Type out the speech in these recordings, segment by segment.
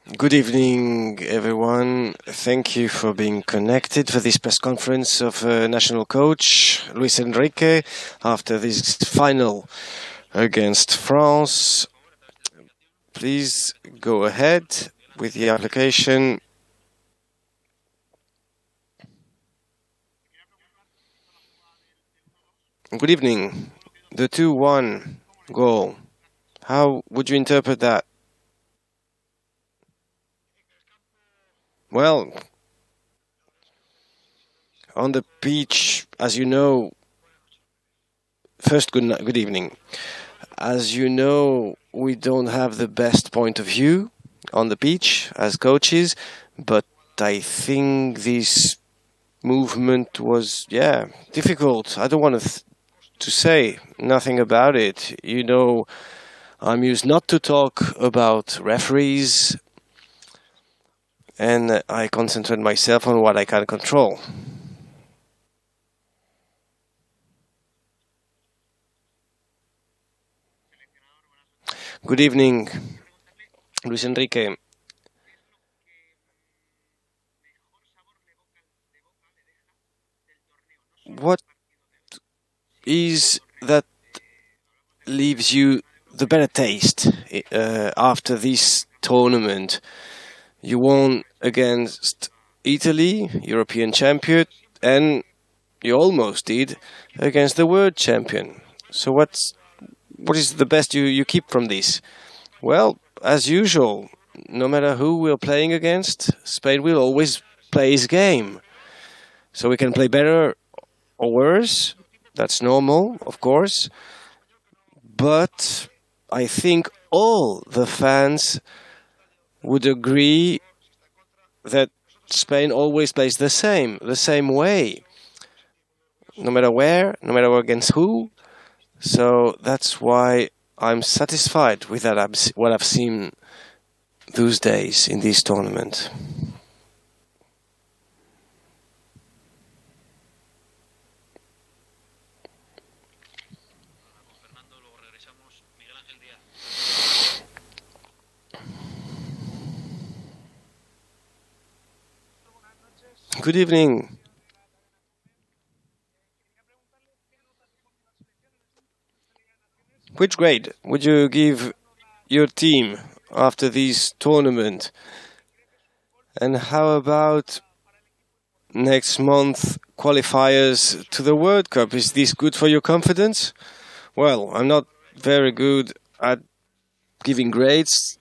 Good evening, everyone. Thank you for being connected for this press conference of national coach Luis Enrique after this final against France. Please go ahead with the application. Good evening. The 2-1 goal. How would you interpret that? Well, on the pitch, as you know, first, good evening. As you know, we don't have the best point of view on the pitch as coaches, but I think this movement was, difficult. I don't want to say nothing about it. You know, I'm used not to talk about referees, and I concentrate myself on what I can control. Good evening, Luis Enrique. What is that leaves you the better taste after this tournament? You won against Italy, European champion, and you almost did against the world champion. So what is the best you keep from this? Well, as usual, no matter who we're playing against, Spain will always play his game. So we can play better or worse. That's normal, of course. But I think all the fans would agree that Spain always plays the same way, no matter where, no matter against who. So that's why I'm satisfied with that. What I've seen those days in this tournament. Good evening. Which grade would you give your team after this tournament? And how about next month qualifiers to the World Cup? Is this good for your confidence? Well, I'm not very good at giving grades.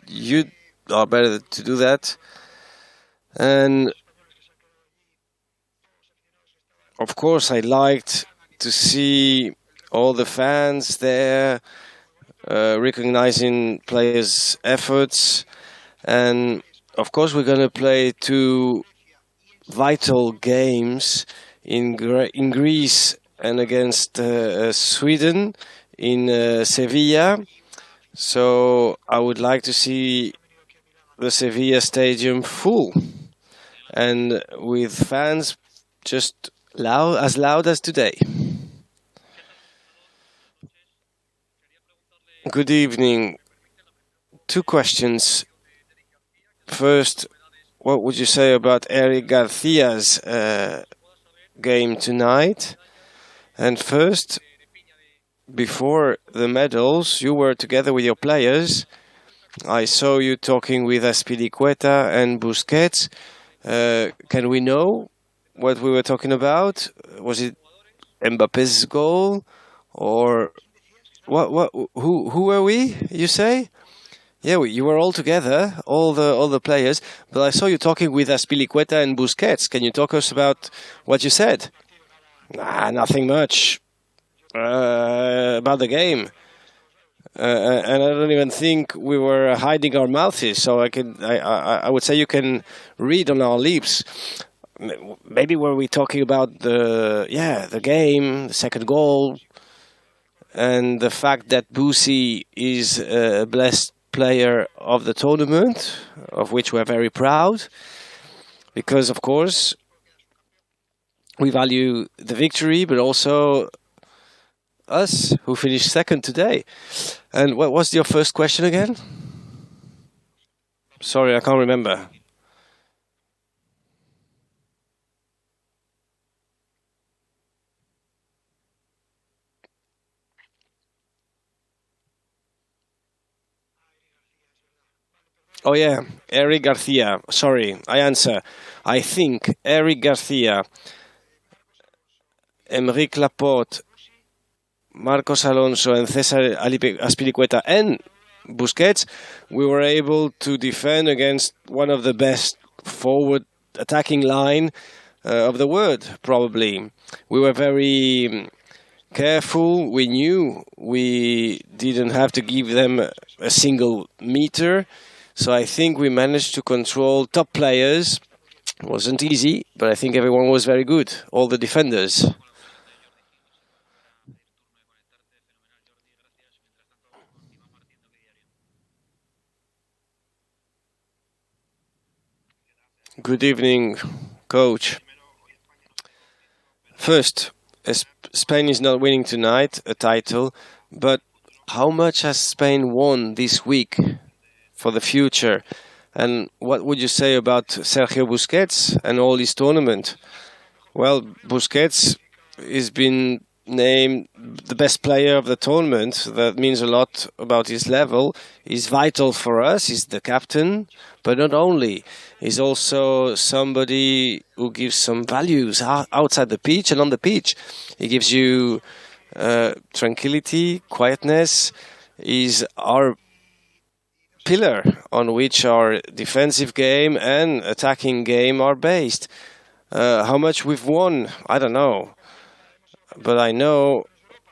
You are better to do that. And of course, I liked to see all the fans there recognizing players' efforts. And of course, we're going to play two vital games in Greece and against Sweden in Sevilla. So I would like to see the Sevilla stadium full and with fans just loud as today. Good evening. Two questions. First, what would you say about Eric Garcia's game tonight? And first, before the medals, you were together with your players. I saw you talking with Azpilicueta and Busquets. Can we know what we were talking about? Was it Mbappe's goal, or what? Who were we? You say? Yeah, you were all together, all the players. But I saw you talking with Azpilicueta and Busquets. Can you talk us about what you said? Nothing much about the game. And I don't even think we were hiding our mouths. So I would say you can read on our lips. Maybe were we talking about the game, the second goal, and the fact that Busi is a blessed player of the tournament, of which we're very proud, because of course we value the victory, but also us who finished second today. And what was your first question again? Sorry, I can't remember. Oh yeah, Eric Garcia. Sorry, I answer. I think Eric Garcia, Enrique Laporte, Marcos Alonso, and Cesar Aspilicueta, and Busquets, we were able to defend against one of the best forward attacking line of the world, probably. We were very careful. We knew we didn't have to give them a single meter. So I think we managed to control top players. It wasn't easy, but I think everyone was very good, all the defenders. Good evening, coach. First, Spain is not winning tonight a title, but how much has Spain won this week for the future? And what would you say about Sergio Busquets and all his tournament? Well, Busquets has been named the best player of the tournament. That means a lot about his level. He's vital for us. He's the captain, but not only. He's also somebody who gives some values outside the pitch and on the pitch. He gives you tranquility, quietness. He's our pillar on which our defensive game and attacking game are based. How much we've won, I don't know. But I know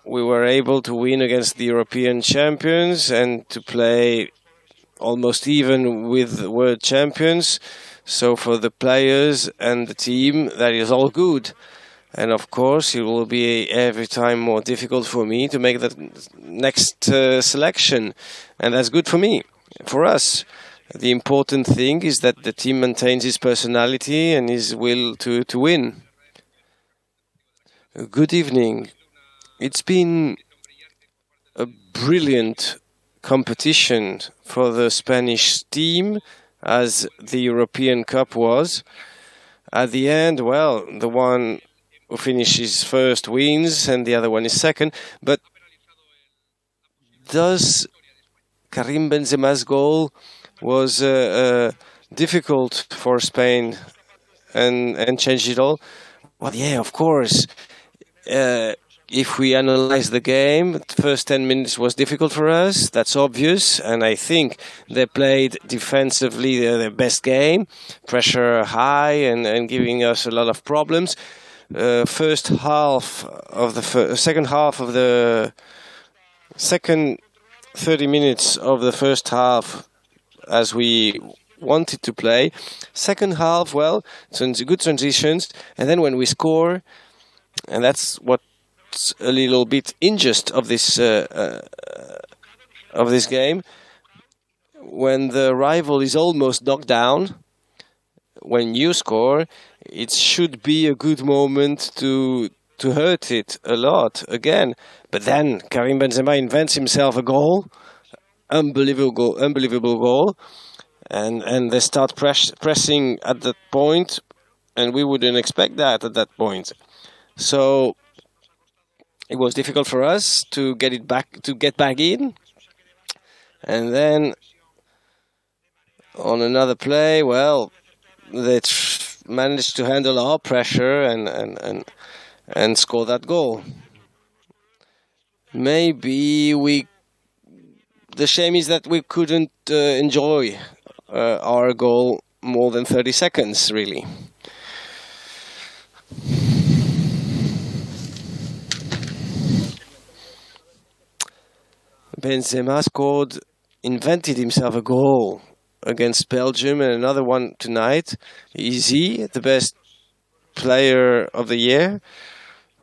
we were able to win against the European champions and to play almost even with world champions. So for the players and the team, that is all good. And of course, it will be every time more difficult for me to make the next selection. And that's good for me, for us. The important thing is that the team maintains his personality and his will to win. Good evening. It's been a brilliant competition for the Spanish team, as the European Cup was. At the end, well, the one who finishes first wins and the other one is second. But does Karim Benzema's goal was difficult for Spain and changed it all? Well, yeah, of course. Uh, if we analyze the game, the first 10 minutes was difficult for us. That's obvious. And I think they played defensively their best game, pressure high and giving us a lot of problems. First half of the second half of the second 30 minutes of the first half as we wanted to play. Second half, well, good transitions. And then when we score, and that's what's a little bit injust of this game. When the rival is almost knocked down, when you score, it should be a good moment to hurt it a lot again. But then Karim Benzema invents himself a goal, unbelievable goal, and they start pressing at that point, and we wouldn't expect that at that point. So it was difficult for us to get back in, and then on another play, well, they managed to handle our pressure and score that goal. Maybe we. The shame is that we couldn't enjoy our goal more than 30 seconds, really. Benzema invented himself a goal against Belgium and another one tonight. Is he the best player of the year?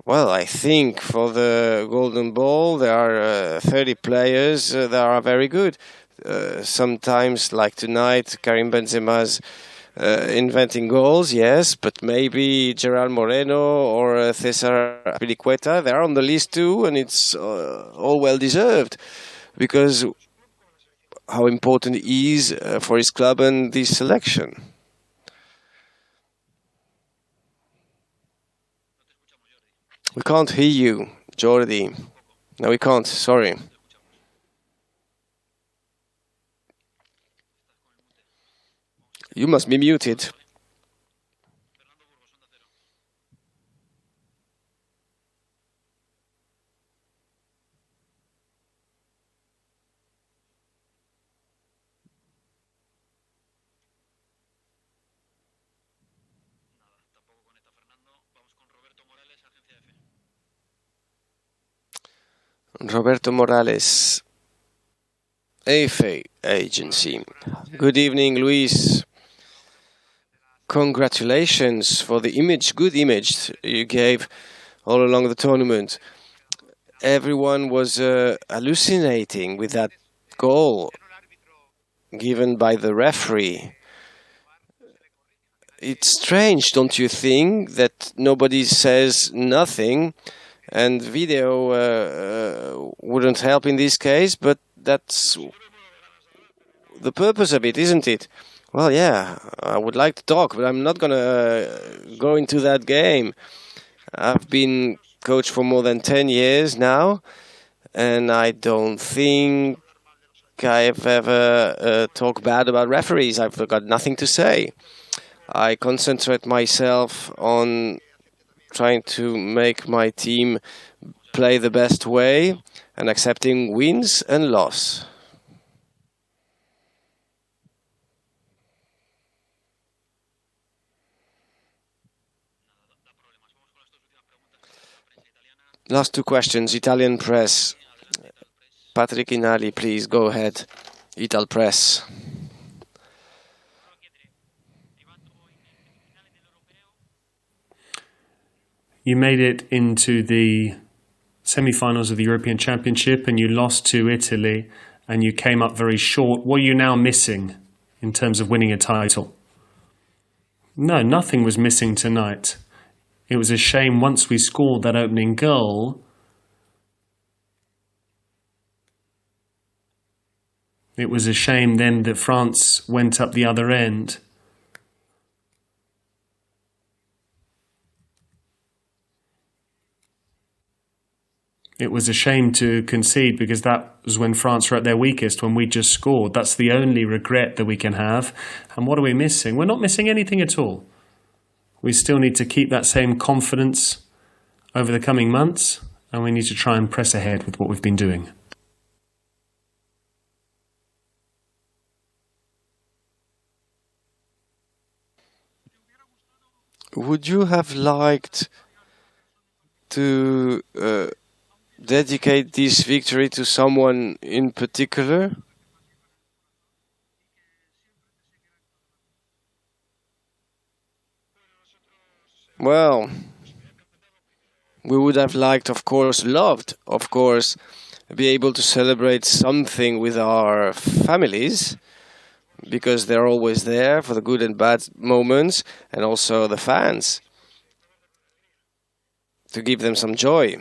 Well, I think for the Golden Ball, there are 30 players that are very good. Sometimes, like tonight, Karim Benzema's inventing goals, yes, but maybe Gerard Moreno or Cesar Pilicueta, they're on the list too, and it's all well deserved because how important he is for his club and this selection. We can't hear you, Jordi. No, we can't. Sorry. You must be muted. Roberto Morales, AFA Agency. Good evening, Luis. Congratulations for the good image you gave all along the tournament. Everyone was hallucinating with that goal given by the referee. It's strange, don't you think, that nobody says nothing, and video wouldn't help in this case, but that's the purpose of it, isn't it? Well, yeah, I would like to talk, but I'm not going to go into that game. I've been coach for more than 10 years now, and I don't think I've ever talked bad about referees. I've got nothing to say. I concentrate myself on trying to make my team play the best way and accepting wins and loss. Last two questions, Italian press. Patrick Inali, please go ahead. Ital press. You made it into the semi-finals of the European Championship and you lost to Italy and you came up very short. What are you now missing in terms of winning a title? No, nothing was missing tonight. It was a shame once we scored that opening goal. It was a shame then that France went up the other end. It was a shame to concede because that was when France were at their weakest, when we just scored. That's the only regret that we can have. And what are we missing? We're not missing anything at all. We still need to keep that same confidence over the coming months, and we need to try and press ahead with what we've been doing. Would you have liked to dedicate this victory to someone in particular? Well, we would have liked, of course, be able to celebrate something with our families, because they're always there for the good and bad moments, and also the fans, to give them some joy.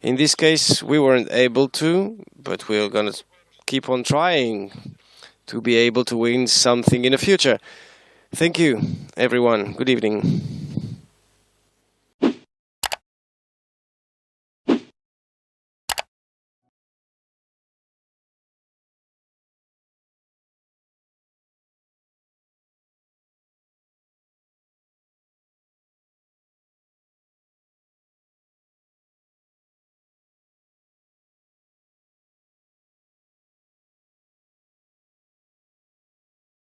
In this case, we weren't able to, but we're going to keep on trying to be able to win something in the future. Thank you, everyone. Good evening.